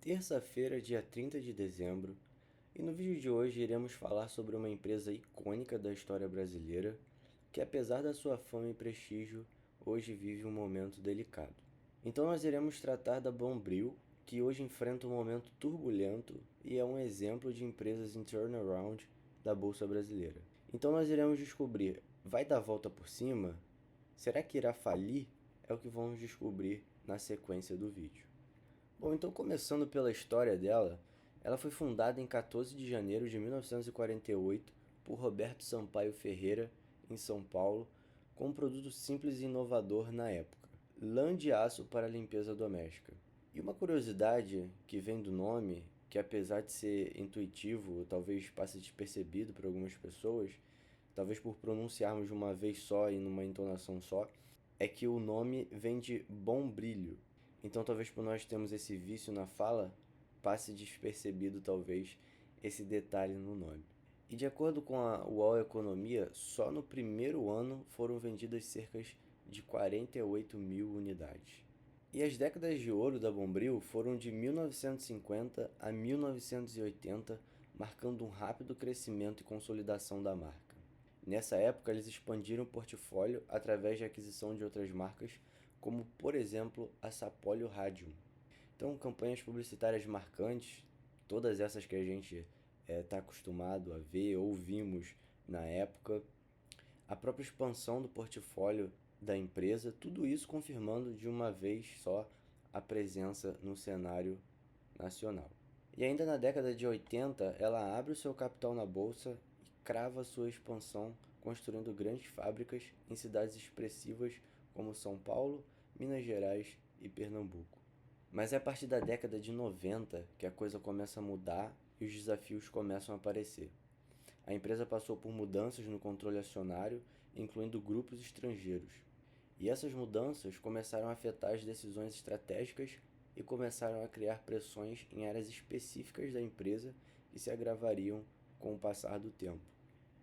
Terça-feira, dia 30 de dezembro, e no vídeo de hoje iremos falar sobre uma empresa icônica da história brasileira que, apesar da sua fama e prestígio, hoje vive um momento delicado. Então nós iremos tratar da Bombril, que hoje enfrenta um momento turbulento e é um exemplo de empresas em turnaround da Bolsa Brasileira. Então nós iremos descobrir, vai dar a volta por cima? Será que irá falir? É o que vamos descobrir na sequência do vídeo. Bom, então começando pela história dela, ela foi fundada em 14 de janeiro de 1948 por Roberto Sampaio Ferreira, em São Paulo, com um produto simples e inovador na época: lã de aço para limpeza doméstica. E uma curiosidade que vem do nome, que apesar de ser intuitivo, talvez passe despercebido por algumas pessoas, talvez por pronunciarmos de uma vez só e numa entonação só, é que o nome vem de Bombril. Então, talvez por nós termos esse vício na fala, passe despercebido, talvez, esse detalhe no nome. E de acordo com a UOL Economia, só no primeiro ano foram vendidas cerca de 48 mil unidades. E as décadas de ouro da Bombril foram de 1950 a 1980, marcando um rápido crescimento e consolidação da marca. Nessa época, eles expandiram o portfólio através de aquisição de outras marcas, como, por exemplo, a Sapólio Radium. Então, campanhas publicitárias marcantes, todas essas que a gente está acostumado a ver ou vimos na época, a própria expansão do portfólio da empresa, tudo isso confirmando de uma vez só a presença no cenário nacional. E ainda na década de 80, ela abre o seu capital na bolsa e crava sua expansão, construindo grandes fábricas em cidades expressivas como São Paulo, Minas Gerais e Pernambuco. Mas é a partir da década de 90 que a coisa começa a mudar e os desafios começam a aparecer. A empresa passou por mudanças no controle acionário, incluindo grupos estrangeiros. E essas mudanças começaram a afetar as decisões estratégicas e começaram a criar pressões em áreas específicas da empresa que se agravariam com o passar do tempo.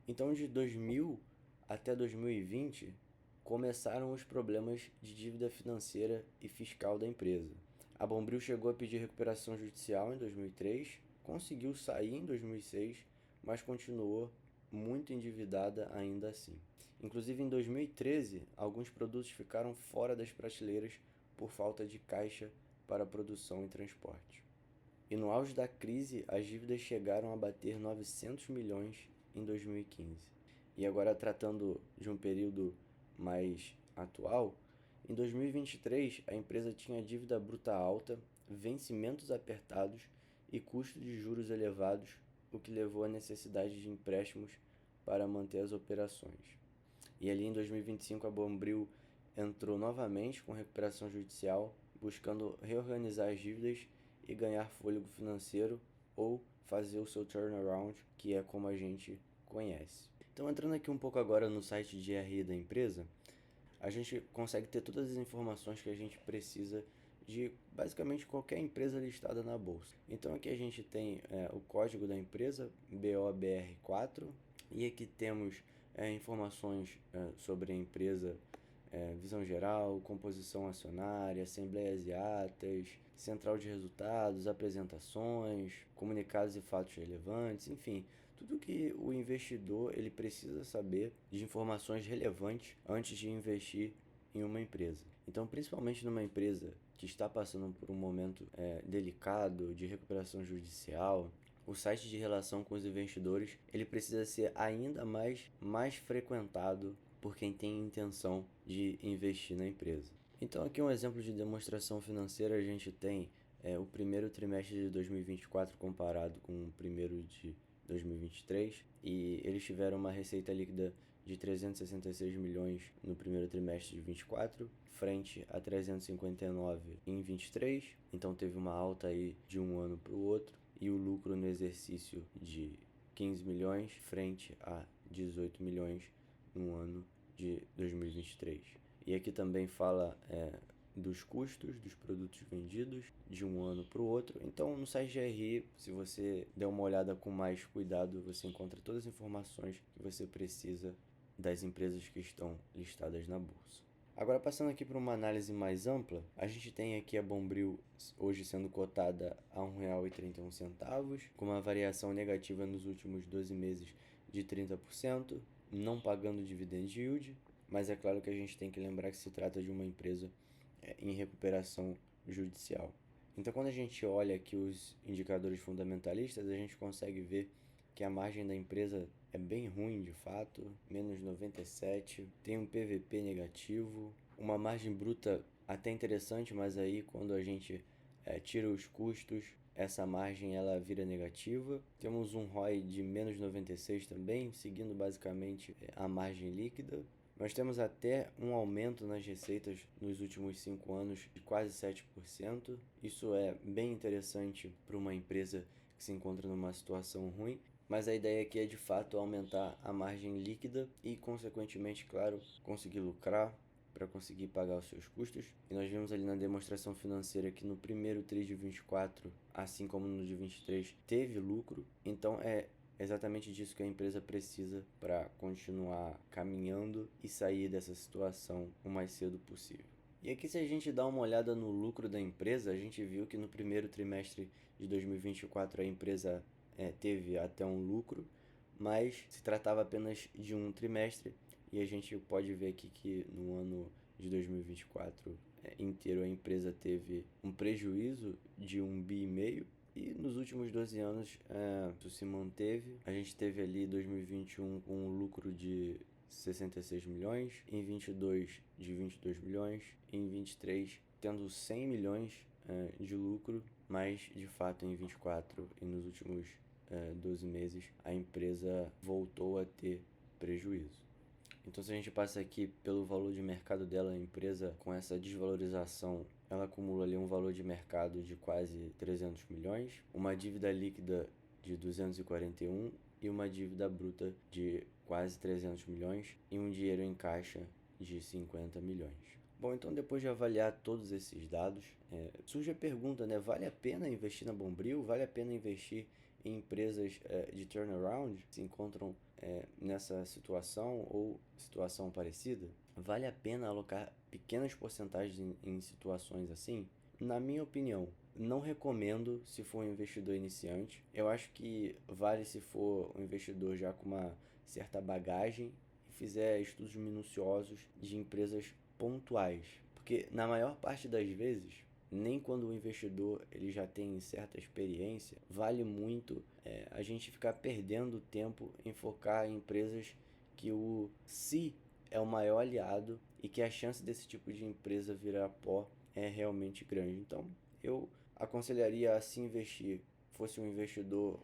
Então, de 2000 até 2020, começaram os problemas de dívida financeira e fiscal da empresa. A Bombril chegou a pedir recuperação judicial em 2003, conseguiu sair em 2006, mas continuou muito endividada ainda assim. Inclusive, em 2013, alguns produtos ficaram fora das prateleiras por falta de caixa para produção e transporte. E no auge da crise, as dívidas chegaram a bater 900 milhões em 2015. E agora, tratando de um período mais atual, em 2023 a empresa tinha dívida bruta alta, vencimentos apertados e custos de juros elevados, o que levou à necessidade de empréstimos para manter as operações. E ali em 2025 a Bombril entrou novamente com recuperação judicial, buscando reorganizar as dívidas e ganhar fôlego financeiro ou fazer o seu turnaround, que é como a gente conhece. Então, entrando aqui um pouco agora no site de RI da empresa, a gente consegue ter todas as informações que a gente precisa de basicamente qualquer empresa listada na bolsa. Então aqui a gente tem o código da empresa, BOBR4, e aqui temos informações sobre a empresa, visão geral, composição acionária, assembleias e atas, central de resultados, apresentações, comunicados e fatos relevantes, enfim, tudo que o investidor ele precisa saber de informações relevantes antes de investir em uma empresa. Então, principalmente numa empresa que está passando por um momento delicado de recuperação judicial, o site de relação com os investidores ele precisa ser ainda mais frequentado por quem tem intenção de investir na empresa. Então, aqui um exemplo de demonstração financeira: a gente tem o primeiro trimestre de 2024 comparado com o primeiro de 2023, e eles tiveram uma receita líquida de 366 milhões no primeiro trimestre de 24, frente a 359 em 23, então teve uma alta aí de um ano para o outro, e o lucro no exercício de 15 milhões frente a 18 milhões no ano de 2023. E aqui também fala dos custos dos produtos vendidos de um ano para o outro. Então, no site de RI, se você der uma olhada com mais cuidado, você encontra todas as informações que você precisa das empresas que estão listadas na bolsa. Agora, passando aqui para uma análise mais ampla, a gente tem aqui a Bombril hoje sendo cotada a R$ 1,31, com uma variação negativa nos últimos 12 meses de 30%, não pagando dividend yield, mas é claro que a gente tem que lembrar que se trata de uma empresa em recuperação judicial. Então, quando a gente olha aqui os indicadores fundamentalistas, a gente consegue ver que a margem da empresa é bem ruim de fato, menos 97, tem um PVP negativo, uma margem bruta até interessante, mas aí quando a gente tira os custos, essa margem ela vira negativa. Temos um ROI de menos 96 também, seguindo basicamente a margem líquida. Nós temos até um aumento nas receitas nos últimos 5 anos de quase 7%. Isso é bem interessante para uma empresa que se encontra numa situação ruim, mas a ideia aqui é de fato aumentar a margem líquida e, consequentemente, claro, conseguir lucrar para conseguir pagar os seus custos. E nós vimos ali na demonstração financeira que no primeiro TRI de 24, assim como no de 23, teve lucro. Então é exatamente disso que a empresa precisa para continuar caminhando e sair dessa situação o mais cedo possível. E aqui, se a gente dá uma olhada no lucro da empresa, a gente viu que no primeiro trimestre de 2024 a empresa teve até um lucro, mas se tratava apenas de um trimestre, e a gente pode ver aqui que no ano de 2024 inteiro a empresa teve um prejuízo de 1,5 bi. E nos últimos 12 anos isso se manteve. A gente teve ali 2021 com um lucro de 66 milhões, em 22 de 22 milhões, em 23 tendo 100 milhões de lucro, mas de fato em 24 e nos últimos 12 meses a empresa voltou a ter prejuízo. Então, se a gente passa aqui pelo valor de mercado dela, a empresa com essa desvalorização, ela acumula ali um valor de mercado de quase 300 milhões, uma dívida líquida de 241 e uma dívida bruta de quase 300 milhões e um dinheiro em caixa de 50 milhões. Bom, então depois de avaliar todos esses dados, surge a pergunta, né? Vale a pena investir na Bombril? Vale a pena investir em empresas de turnaround que se encontram nessa situação ou situação parecida? Vale a pena alocar pequenas porcentagens em situações assim? Na minha opinião, não recomendo se for um investidor iniciante. Eu acho que vale se for um investidor já com uma certa bagagem e fizer estudos minuciosos de empresas pontuais. Porque na maior parte das vezes, nem quando o investidor ele já tem certa experiência, vale muito a gente ficar perdendo tempo em focar em empresas que o si é o maior aliado e que a chance desse tipo de empresa virar pó é realmente grande. Então, eu aconselharia a se investir, fosse um investidor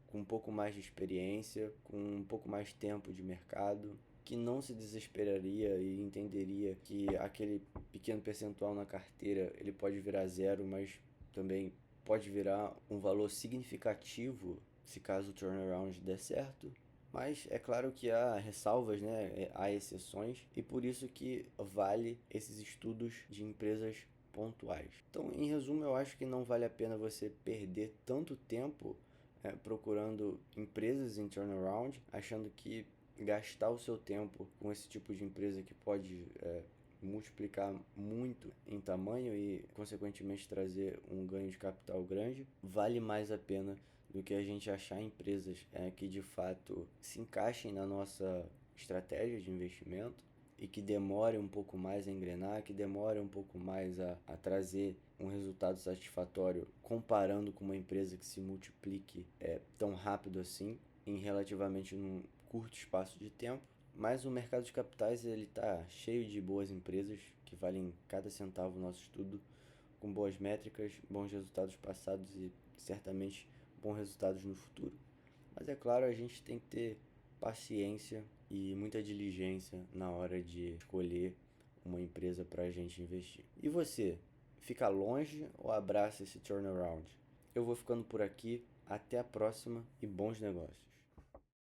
com um pouco mais de experiência, com um pouco mais tempo de mercado, que não se desesperaria e entenderia que aquele pequeno percentual na carteira ele pode virar zero, mas também pode virar um valor significativo se caso o turnaround der certo. Mas é claro que há ressalvas, né? Há exceções, e por isso que vale esses estudos de empresas pontuais. Então, em resumo, eu acho que não vale a pena você perder tanto tempo procurando empresas em turnaround, achando que gastar o seu tempo com esse tipo de empresa que pode multiplicar muito em tamanho e, consequentemente, trazer um ganho de capital grande, vale mais a pena do que a gente achar empresas que de fato se encaixem na nossa estratégia de investimento e que demore um pouco mais a engrenar, que demore um pouco mais a trazer um resultado satisfatório comparando com uma empresa que se multiplique tão rápido assim em relativamente num curto espaço de tempo. Mas o mercado de capitais ele está cheio de boas empresas que valem cada centavo no nosso estudo, com boas métricas, bons resultados passados e certamente bons resultados no futuro. Mas é claro, a gente tem que ter paciência e muita diligência na hora de escolher uma empresa para a gente investir. E você, fica longe ou abraça esse turnaround? Eu vou ficando por aqui, até a próxima e bons negócios.